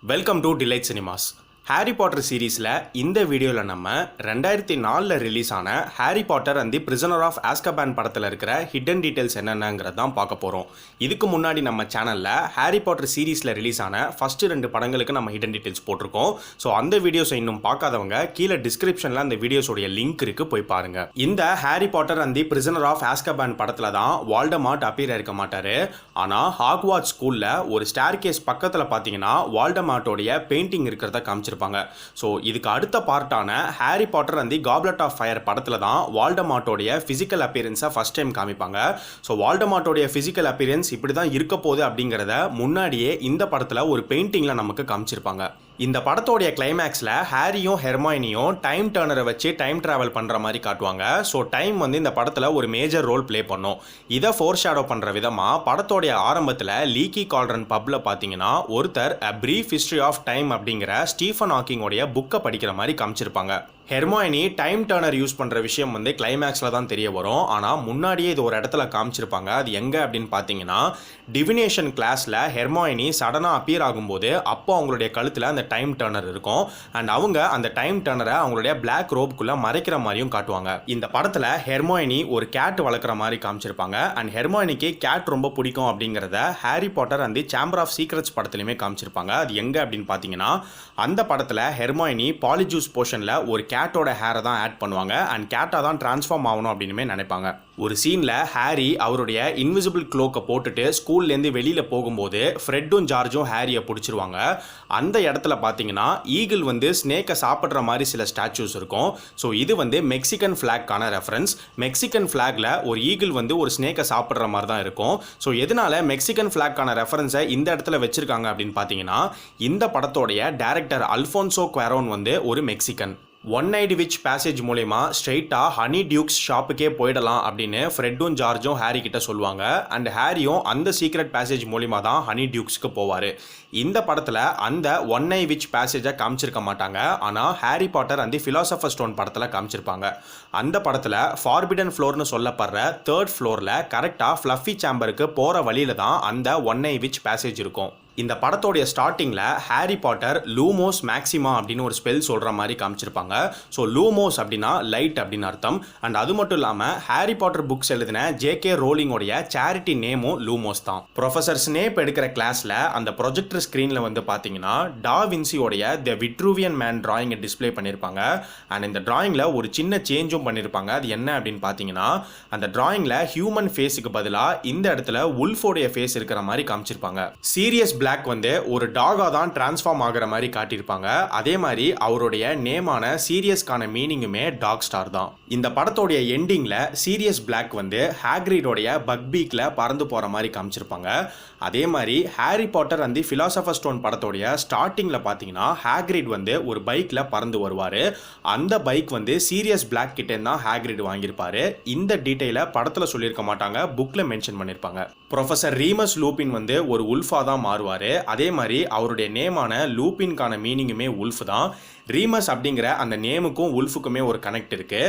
Welcome to Delight Cinemas. Harry Potter சீரீஸில் இந்த வீடியோவில் நம்ம 2004 ரிலீஸ் ஆன Harry Potter and the Prisoner of Azkaban படத்தில் இருக்கிற ஹிடன் டீட்டெயில்ஸ் என்னென்னங்கிறது தான் பார்க்க போகிறோம். இதுக்கு முன்னாடி நம்ம சேனலில் ஹாரி பாட்டர் சீரீஸில் ரிலீஸ் ஆன ஃபஸ்ட்டு 2 படங்களுக்கு நம்ம ஹிடன் டீட்டெயில்ஸ் போட்டிருக்கோம். ஸோ அந்த வீடியோஸை இன்னும் பார்க்காதவங்க கீழே டிஸ்கிரிப்ஷனில் அந்த வீடியோஸோடைய லிங்க் இருக்குது, போய் பாருங்கள். இந்த Harry Potter and the Prisoner of Azkaban படத்தில் தான் வால்டமார்ட் அப்பியர் இருக்க மாட்டார். ஆனால் ஹாக்வார்ட்ஸ் ஸ்கூலில் ஒரு ஸ்டேர் கேஸ் பக்கத்தில் பார்த்தீங்கன்னா வால்டமார்ட்டோடைய பெயிண்டிங் இருக்கிறத காமிச்சிருப்பாங்க. ஸோ இதுக்கு அடுத்த பார்ட்டான Harry Potter and the Goblet of Fire படத்தில் தான் வால்டமார்ட்டோடைய ஃபிசிக்கல் அப்பியரன்ஸை ஃபர்ஸ்ட் டைம் காமிப்பாங்க. ஸோ வால்டமார்ட்டோடைய ஃபிசிக்கல் அப்பியரன்ஸ் இப்படி தான் இருக்க போகுது அப்படிங்கிறத முன்னாடியே இந்த படத்தில் ஒரு பெயிண்டிங்கில் நமக்கு காமிச்சிருப்பாங்க. இந்த படத்தோடைய கிளைமேக்ஸில் ஹாரியும் ஹெர்மாயினியும் டைம் டர்னரை வச்சு டைம் ட்ராவல் பண்ணுற மாதிரி காட்டுவாங்க. ஸோ டைம் இந்த படத்தில் ஒரு மேஜர் ரோல் ப்ளே பண்ணும். இதை ஃபோர் ஷேடோ பண்ணுற விதமாக படத்தோடைய ஆரம்பத்தில் லீக்கி கால்ட்ரன் பப்பில் பார்த்தீங்கன்னா ஒருத்தர் a brief history of time அப்படிங்கிற ஸ்டீஃபன் ஹாக்கிங்கோடைய புக்கை படிக்கிற மாதிரி காமிச்சிருப்பாங்க. ஹெர்மாயினி டைம் டர்னர் யூஸ் பண்ணுற விஷயம் கிளைமேக்ஸில் தான் தெரிய வரும். ஆனால் முன்னாடியே இது ஒரு இடத்துல காமிச்சிருப்பாங்க. அது எங்கே அப்படின்னு பார்த்தீங்கன்னா டிவினேஷன் கிளாஸில் ஹெர்மாயினி சடனாக அப்பியர் ஆகும்போது அப்போ அவங்களுடைய கழுத்தில் அந்த டைம் டர்னர் இருக்கும். அண்ட் அவங்க அந்த டைம் டர்னரை அவங்களுடைய பிளாக் ரோப்குள்ளே மறைக்கிற மாதிரியும் காட்டுவாங்க. இந்த படத்தில் ஹெர்மாயினி ஒரு கேட் வளர்க்குற மாதிரி காமிச்சிருப்பாங்க. அண்ட் ஹெர்மாயினிக்கு கேட் ரொம்ப பிடிக்கும் அப்படிங்கிறத Harry Potter and the Chamber of Secrets படத்துலையுமே காமிச்சிருப்பாங்க. அது எங்கே அப்படின்னு பார்த்தீங்கன்னா அந்த படத்தில் ஹெர்மாயினி பாலிஜூஸ் போர்ஷனில் ஒரு கேட்டோட ஹேரை தான் ஆட் பண்ணுவாங்க. அண்ட் கேட்டாக தான் டிரான்ஸ்ஃபார்ம் ஆகணும் அப்படின்னு நினைப்பாங்க. ஒரு சீனில் ஹாரி அவருடைய இன்விசிபிள் க்ளோக்கை போட்டுட்டு ஸ்கூல்லேருந்து வெளியில் போகும்போது ஃப்ரெட்டும் ஜார்ஜும் ஹாரியை பிடிச்சிருவாங்க. அந்த இடத்துல பார்த்தீங்கன்னா ஈகிள் ஸ்னேக்கை சாப்பிட்ற மாதிரி சில ஸ்டாச்சூஸ் இருக்கும். ஸோ இது மெக்சிகன் ஃப்ளாக்கான ரெஃபரன்ஸ். மெக்சிகன் ஃப்ளாகில் ஒரு ஈகிள் ஒரு ஸ்னேக்கை சாப்பிட்ற மாதிரி தான் இருக்கும். ஸோ எதனால மெக்சிகன் ஃப்ளாக்கான ரெஃபரன்ஸை இந்த இடத்துல வச்சிருக்காங்க அப்படின்னு பார்த்தீங்கன்னா இந்த படத்தோடைய டைரக்டர் அல்ஃபோன்சோ குவாரோன் ஒரு Mexican. One night which passage மூலமா ஸ்ட்ரெயிட்டாக ஹனி டியூக்ஸ் ஷாப்புக்கே போயிடலாம் அப்படின்னு ஃப்ரெட்டும் ஜார்ஜும் ஹாரி கிட்ட சொல்லுவாங்க. அண்ட் ஹாரியும் அந்த சீக்ரெட் பேசேஜ் மூலிமா தான் ஹனி டியூக்ஸ்க்கு போவார். இந்த படத்தில் அந்த ஒன் நைட் விச் பேசேஜை காமிச்சிருக்க மாட்டாங்க. ஆனால் Harry Potter and the philosopher stone படத்தில் காமிச்சிருப்பாங்க. அந்த படத்தில் ஃபார்பிடன் ஃப்ளோர்னு சொல்லப்படுற 3rd ஃப்ளோரில் கரெக்டாக ஃப்ளஃபி சேம்பருக்கு போகிற வழியில் தான் அந்த ஒன் நைட் விச் பேசேஜ் இருக்கும். இந்த படத்தோடைய ஸ்டார்டிங்கில் ஹாரி பாட்டர் லூமோஸ் மேக்ஸிமா அப்படின்னு ஒரு ஸ்பெல் சொல்கிற மாதிரி காமிச்சிருப்பாங்க. ஸோ லூமோஸ் அப்படின்னா லைட் அப்படின்னு அர்த்தம். அண்ட் அது மட்டும் இல்லாமல் ஹாரி பாட்டர் புக்ஸ் எழுதின ஜே.கே. ரோலிங்கோடைய சேரிட்டி நேமும் லூமோஸ் தான். ப்ரொஃபசர் ஸ்னேப் எடுக்கிற கிளாஸில் அந்த ப்ரொஜெக்டர் ஸ்க்ரீனில் பார்த்தீங்கன்னா டா வின்சியோடைய த விட்ரூவியன் மேன் டிராயிங்கை டிஸ்பிளே பண்ணியிருப்பாங்க. அண்ட் இந்த டிராயிங்கில் ஒரு சின்ன சேஞ்சும் பண்ணியிருப்பாங்க. அது என்ன அப்படின்னு பார்த்தீங்கன்னா அந்த டிராயிங்கில் ஹியூமன் ஃபேஸுக்கு பதிலாக இந்த இடத்துல உல்ஃபோடைய ஃபேஸ் இருக்கிற மாதிரி காமிச்சிருப்பாங்க. சீரியஸ் பிளாக் ஒரு டாகா தான் டிரான்ஸ்ஃபார்ம் ஆகிற மாதிரி காட்டியிருப்பாங்க. அதே மாதிரி அவருடைய நேமான சீரியஸ்கான மீனிங்குமே டாக் ஸ்டார் தான். இந்த படத்தோடைய எண்டிங்கில் சீரியஸ் பிளாக் ஹாக்ரிடோடைய பக்பீக்கில் பறந்து போகிற மாதிரி காமிச்சிருப்பாங்க. அதே மாதிரி Harry Potter and the philosopher stone படத்தோடைய ஸ்டார்டிங்கில் பார்த்தீங்கன்னா ஹாக்ரிட் ஒரு பைக்கில் பறந்து வருவார். அந்த பைக் சீரியஸ் பிளாக் கிட்டே தான் ஹாக்ரிட் வாங்கியிருப்பாரு. இந்த டீட்டெயிலை படத்தில் சொல்லியிருக்க மாட்டாங்க, புக்கில் மென்ஷன் பண்ணியிருப்பாங்க. ப்ரொஃபசர் ரீமஸ் லூபின் ஒரு உல்ஃபா தான் மாறுவார். அதே மாதிரி அவருடைய நேமான லூபின்கான மீனிங்குமே உல்ஃப் தான். ரீமஸ் அப்படிங்கிற அந்த நேமுக்கும் உல்ஃபுக்குமே ஒரு கனெக்ட் இருக்கு.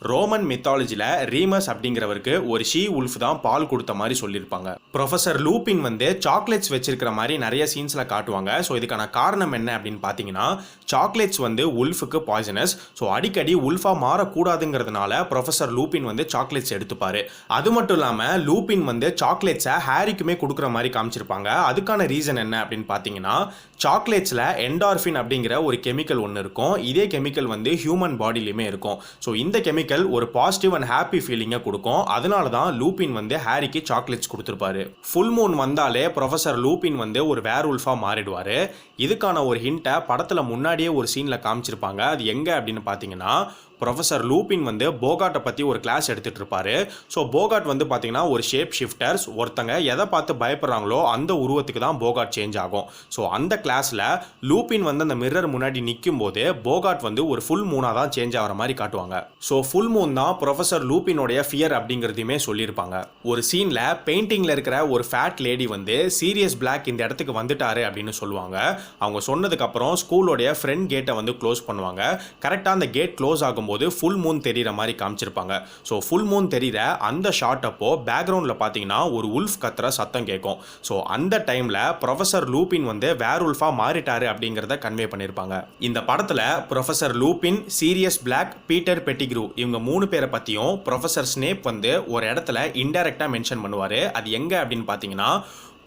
ரோமன் மித்தாலஜியில் ரீமஸ் அப்படிங்கிறவருக்கு ஒரு ஷீ உல்ஃப் தான் பால் கொடுத்த மாதிரி சொல்லியிருப்பாங்க. ப்ரொஃபசர் லூபின் சாக்லேட்ஸ் வச்சிருக்கிற மாதிரி நிறைய சீன்ஸில் காட்டுவாங்க. ஸோ இதுக்கான காரணம் என்ன அப்படின்னு பார்த்தீங்கன்னா சாக்லேட்ஸ் உல்ஃபுக்கு பாய்சனஸ். ஸோ அடிக்கடி உல்ஃபாக மாறக்கூடாதுங்கிறதுனால ப்ரொஃபசர் லூபின் சாக்லேட்ஸ் எடுத்துப்பாரு. அது மட்டும் இல்லாமல் லூபின் சாக்லேட்ஸை ஹாரிக்குமே கொடுக்குற மாதிரி காமிச்சிருப்பாங்க. அதுக்கான ரீசன் என்ன அப்படின்னு பார்த்தீங்கன்னா சாக்லேட்ஸில் என்டார்ஃபின் அப்படிங்கிற ஒரு கெமிக்கல் ஒன்று இருக்கும். இதே கெமிக்கல் ஹியூமன் பாடியிலுமே இருக்கும். ஸோ இந்த கெமிக்கல் ஒரு பாசிட்டிவ் அண்ட் ஹாப்பி ஃபீலிங்கை கொடுக்கும். அதனால தான் லூபின் ஹாரிக்கு சாக்லேட்ஸ் கொடுத்துருப்பாரு. ஃபுல் மூன் வந்தாலே ப்ரொஃபசர் லூபின் ஒரு வேர் உல்ஃபாக மாறிடுவார். இதுக்கான ஒரு ஹிண்ட்டை படத்தில் முன்னாடியே ஒரு சீனில் காமிச்சிருப்பாங்க. அது எங்கே அப்படின்னு பார்த்தீங்கன்னா ப்ரொஃபசர் லூபின் போகாட்டை பற்றி ஒரு கிளாஸ் எடுத்துகிட்டு இருப்பாரு. ஸோ போகாட் பார்த்தீங்கன்னா ஒரு ஷேப் ஷிஃப்டர்ஸ். ஒருத்தங்க எதை பார்த்து பயப்படுறாங்களோ அந்த உருவத்துக்கு தான் போகாட் சேஞ்ச் ஆகும். ஸோ அந்த கிளாஸில் லூபின் அந்த மிரர் முன்னாடி நிற்கும் போது போகாட் ஒரு ஃபுல் மூனாக தான் சேஞ்ச் ஆகிற மாதிரி காட்டுவாங்க. ஸோ ஃபுல் மூன் தான் ப்ரொஃபசர் லூபினோடைய ஃபியர் அப்படிங்கிறதையுமே சொல்லியிருப்பாங்க. ஒரு சீனில் பெயிண்டிங்கில் இருக்கிற ஒரு ஃபேட் லேடி சீரியஸ் பிளாக் இந்த இடத்துக்கு வந்துட்டாரு அப்படின்னு சொல்லுவாங்க. அவங்க சொன்னதுக்கப்புறம் ஸ்கூலோடைய ஃப்ரண்ட் கேட்டை க்ளோஸ் பண்ணுவாங்க. கரெக்டாக அந்த கேட் க்ளோஸ் ஆகும் இருக்கும்போது ஃபுல் மூன் தெரிகிற மாதிரி காமிச்சிருப்பாங்க. ஸோ ஃபுல் மூன் தெரிகிற அந்த ஷாட் அப்போ பேக்ரவுண்டில் பார்த்தீங்கன்னா ஒரு உல்ஃப் கத்துற சத்தம் கேட்கும். ஸோ அந்த டைமில் ப்ரொஃபஸர் லூபின் வந்து வேர்வுல்ஃபாக மாறிட்டாரு அப்படிங்கிறத கன்வே பண்ணியிருப்பாங்க. இந்த படத்தில் professor Lupin, serious black, Peter Pettigrew இவங்க 3 பேரை பற்றியும் ப்ரொஃபஸர் ஸ்னேப் வந்து ஒரு இடத்துல இன்டைரக்டாக மென்ஷன் பண்ணுவார். அது எங்கே அப்படின்னு பார்த்தீங்கன்னா,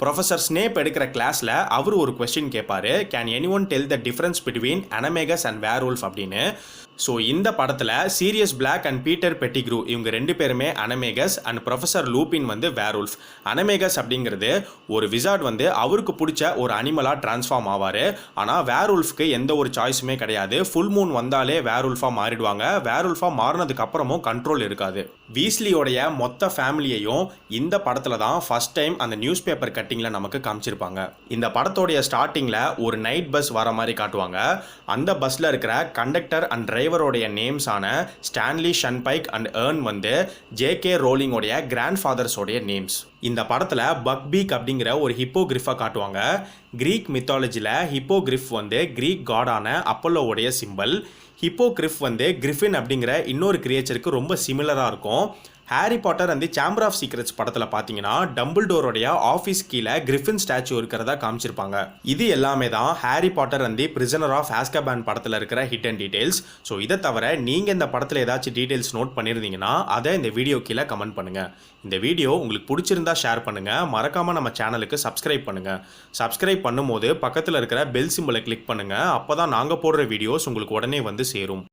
ப்ரொஃபஸர் ஸ்னேப் எடுக்கிற கிளாஸில் அவர் ஒரு கொஸ்டின் கேட்பார், can anyone tell the difference between animagus and werewolf அப்படின்னு. ஸோ இந்த படத்தில் Sirius Black and Peter Pettigrew இவங்க 2 பேருமே அனமேகஸ் அண்ட் ப்ரொஃபஸர் லூபின் வந்து வேர்வுல்ஃப். அனமேகஸ் அப்படிங்கிறது ஒரு விசார்ட் வந்து அவருக்கு பிடிச்ச ஒரு அனிமலாக டிரான்ஸ்ஃபார்ம் ஆவார். ஆனால் வேர்வுல்ஃப்க்கு எந்த ஒரு சாய்ஸுமே கிடையாது. ஃபுல் மூன் வந்தாலே வேர்வுல்ஃபாக மாறிடுவாங்க. வேர்வுல்ஃபாக மாறினதுக்கு அப்புறமும் கண்ட்ரோல் இருக்காது. வீஸ்லியோடைய மொத்த ஃபேமிலியையும் இந்த படத்தில் தான் ஃபர்ஸ்ட் டைம் அந்த நியூஸ் பேப்பர் கட்டிங்கில் நமக்கு காமிச்சிருப்பாங்க. இந்த படத்தோடைய ஸ்டார்டிங்கில் ஒரு நைட் பஸ் வர மாதிரி காட்டுவாங்க. அந்த பஸ்ஸில் இருக்கிற கண்டக்டர் அண்ட் டிரைவரோடைய நேம்ஸான ஸ்டான்லி ஷன்பைக் அண்ட் ஏர்ன் வந்து ஜே.கே. ரோலிங்கோடைய கிராண்ட் ஃபாதர்ஸோடைய நேம்ஸ். இந்த படத்தில் பக்பீக் அப்படிங்கிற ஒரு ஹிப்போகிரிஃபை காட்டுவாங்க. கிரீக் மித்தாலஜியில் ஹிப்போகிரிஃப் வந்து கிரீக் காடான அப்பல்லோவுடைய சிம்பல். ஹிப்போகிரிஃப் வந்து கிரிஃபின் அப்படிங்கிற இன்னொரு கிரியேச்சருக்கு ரொம்ப சிமிலராக இருக்கும். ஹாரி பாட்டர் அந்த சேம்பர் ஆஃப் சீக்ரெட்ஸ் படத்தில் பார்த்தீங்கன்னா டம்பிள்டோரோடைய ஆஃபீஸ் கீழே கிரிஃபின் ஸ்டாச்சு இருக்கிறதா காமிச்சிருப்பாங்க. இது எல்லாமே தான் ஹாரி பாட்டர் அந்த பிரிசனர் ஆஃப் ஆஸ்கபான் படத்தில் இருக்கிற ஹிடன் டீடைல்ஸ். ஸோ இதை தவிர நீங்கள் இந்த படத்தில் ஏதாச்சும் டீடைல்ஸ் நோட் பண்ணியிருந்தீங்கன்னா அதை இந்த வீடியோ கீழே கமெண்ட் பண்ணுங்கள். இந்த வீடியோ உங்களுக்கு பிடிச்சிருந்தா ஷேர் பண்ணுங்கள். மறக்காமல் நம்ம சேனலுக்கு சப்ஸ்கிரைப் பண்ணுங்கள். சப்ஸ்கிரைப் பண்ணும்போது பக்கத்தில் இருக்கிற பெல் சிம்பலை கிளிக் பண்ணுங்கள். அப்போ தான் நாங்கள் போடுற வீடியோஸ் உங்களுக்கு உடனே வந்து சேரும்.